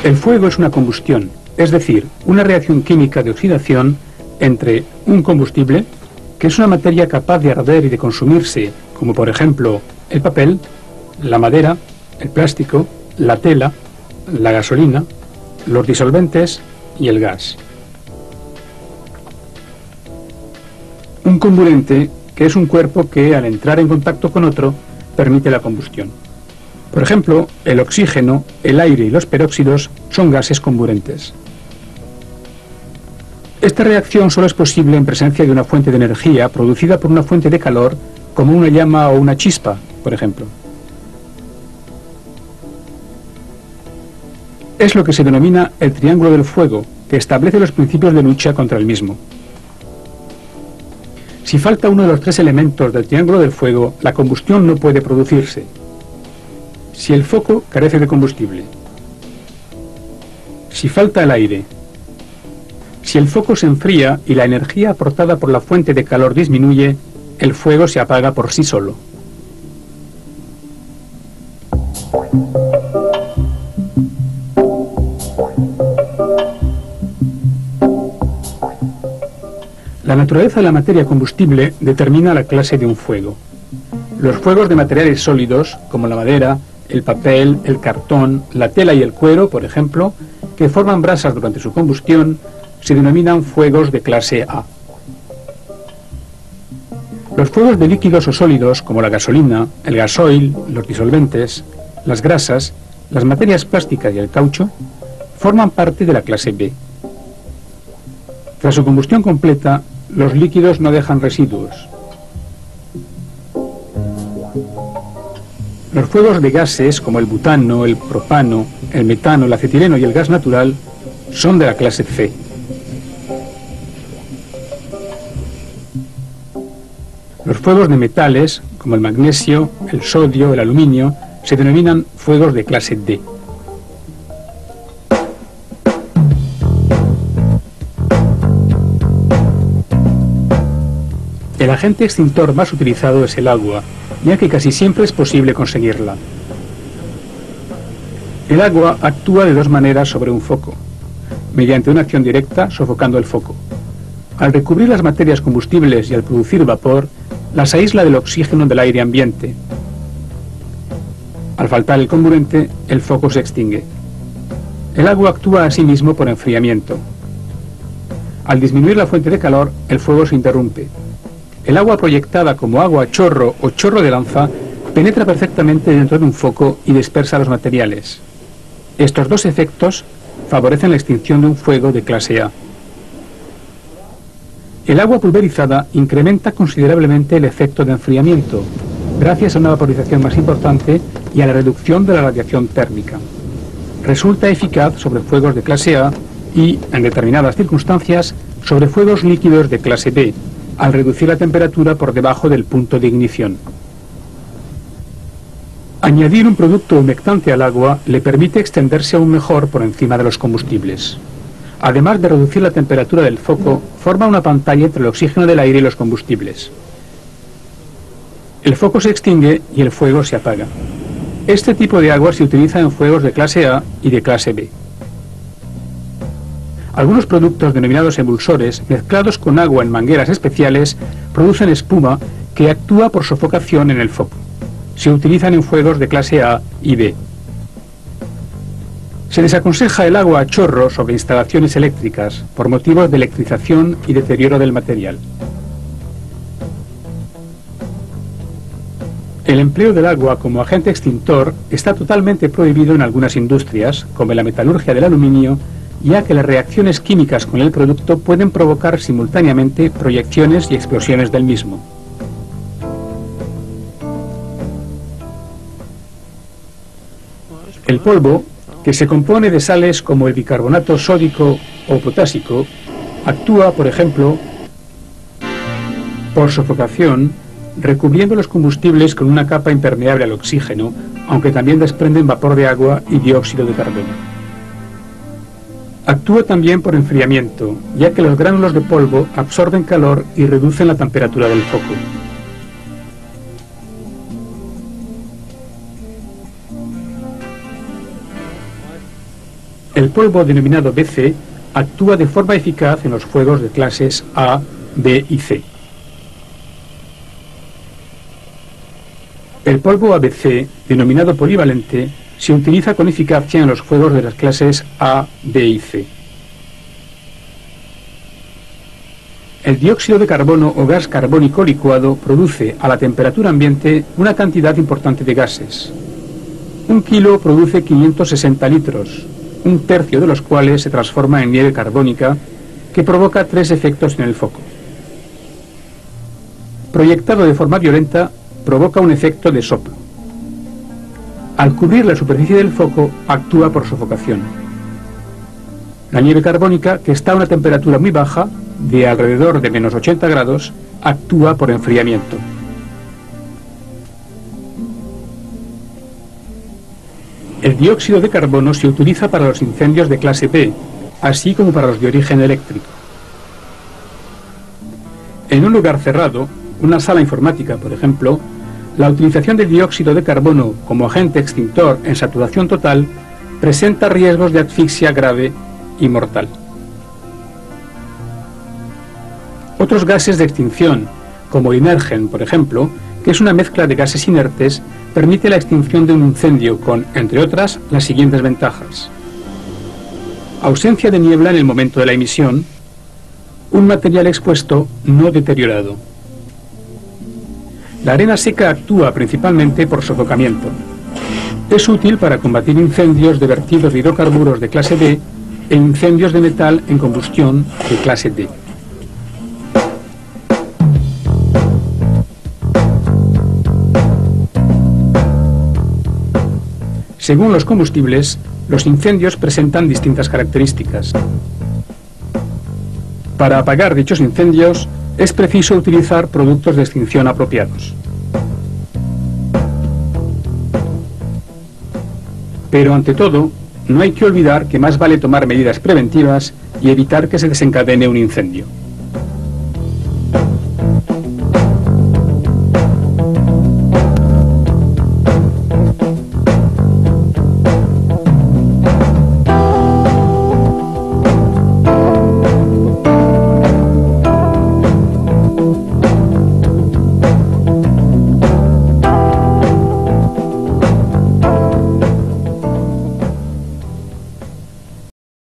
El fuego es una combustión, es decir, una reacción química de oxidación entre un combustible, que es una materia capaz de arder y de consumirse, como por ejemplo el papel, la madera, el plástico, la tela, la gasolina, los disolventes y el gas. Un comburente, que es un cuerpo que al entrar en contacto con otro permite la combustión. Por ejemplo, el oxígeno, el aire y los peróxidos son gases comburentes. Esta reacción solo es posible en presencia de una fuente de energía producida por una fuente de calor, como una llama o una chispa, por ejemplo. Es lo que se denomina el triángulo del fuego, que establece los principios de lucha contra el mismo. Si falta uno de los tres elementos del triángulo del fuego, la combustión no puede producirse. Si el foco carece de combustible, si falta el aire, si el foco se enfría y la energía aportada por la fuente de calor disminuye, el fuego se apaga por sí solo. La naturaleza de la materia combustible determina la clase de un fuego. Los fuegos de materiales sólidos, como la madera, el papel, el cartón, la tela y el cuero, por ejemplo, que forman brasas durante su combustión, se denominan fuegos de clase A. Los fuegos de líquidos o sólidos, como la gasolina, el gasoil, los disolventes, las grasas, las materias plásticas y el caucho, forman parte de la clase B. Tras su combustión completa, los líquidos no dejan residuos. Los fuegos de gases, como el butano, el propano, el metano, el acetileno y el gas natural, son de la clase C. Los fuegos de metales, como el magnesio, el sodio, el aluminio, se denominan fuegos de clase D. El agente extintor más utilizado es el agua, ya que casi siempre es posible conseguirla. El agua actúa de dos maneras sobre un foco: mediante una acción directa, sofocando el foco. Al recubrir las materias combustibles y al producir vapor, las aísla del oxígeno del aire ambiente. Al faltar el comburente, el foco se extingue. El agua actúa asimismo por enfriamiento. Al disminuir la fuente de calor, el fuego se interrumpe. El agua proyectada como agua chorro o chorro de lanza penetra perfectamente dentro de un foco y dispersa los materiales. Estos dos efectos favorecen la extinción de un fuego de clase A. El agua pulverizada incrementa considerablemente el efecto de enfriamiento, gracias a una vaporización más importante y a la reducción de la radiación térmica. Resulta eficaz sobre fuegos de clase A y, en determinadas circunstancias, sobre fuegos líquidos de clase B, al reducir la temperatura por debajo del punto de ignición. Añadir un producto humectante al agua le permite extenderse aún mejor por encima de los combustibles. Además de reducir la temperatura del foco, forma una pantalla entre el oxígeno del aire y los combustibles. El foco se extingue y el fuego se apaga. Este tipo de agua se utiliza en fuegos de clase A y de clase B. Algunos productos denominados emulsores, mezclados con agua en mangueras especiales, producen espuma que actúa por sofocación en el foco. Se utilizan en fuegos de clase A y B. Se desaconseja el agua a chorro sobre instalaciones eléctricas por motivos de electrización y deterioro del material. El empleo del agua como agente extintor está totalmente prohibido en algunas industrias, como en la metalurgia del aluminio, ya que las reacciones químicas con el producto pueden provocar simultáneamente proyecciones y explosiones del mismo. El polvo, que se compone de sales como el bicarbonato sódico o potásico, actúa, por ejemplo, por sofocación, recubriendo los combustibles con una capa impermeable al oxígeno, aunque también desprenden vapor de agua y dióxido de carbono. Actúa también por enfriamiento, ya que los gránulos de polvo absorben calor y reducen la temperatura del foco. El polvo denominado BC actúa de forma eficaz en los fuegos de clases A, B y C. El polvo ABC, denominado polivalente, se utiliza con eficacia en los fuegos de las clases A, B y C. El dióxido de carbono o gas carbónico licuado produce a la temperatura ambiente una cantidad importante de gases. 1 kilo produce 560 litros, un tercio de los cuales se transforma en nieve carbónica, que provoca 3 efectos en el foco. Proyectado de forma violenta, provoca un efecto de soplo. Al cubrir la superficie del foco, actúa por sofocación. La nieve carbónica, que está a una temperatura muy baja, de alrededor de menos 80 grados, actúa por enfriamiento. El dióxido de carbono se utiliza para los incendios de clase B, así como para los de origen eléctrico. En un lugar cerrado, una sala informática, por ejemplo, la utilización del dióxido de carbono como agente extintor en saturación total presenta riesgos de asfixia grave y mortal. Otros gases de extinción, como el inergen, por ejemplo, que es una mezcla de gases inertes, permite la extinción de un incendio con, entre otras, las siguientes ventajas: ausencia de niebla en el momento de la emisión, un material expuesto no deteriorado. La arena seca actúa principalmente por sofocamiento. Es útil para combatir incendios de vertidos de hidrocarburos de clase D e incendios de metal en combustión de clase D. Según los combustibles, los incendios presentan distintas características. Para apagar dichos incendios, es preciso utilizar productos de extinción apropiados. Pero ante todo, no hay que olvidar que más vale tomar medidas preventivas y evitar que se desencadene un incendio.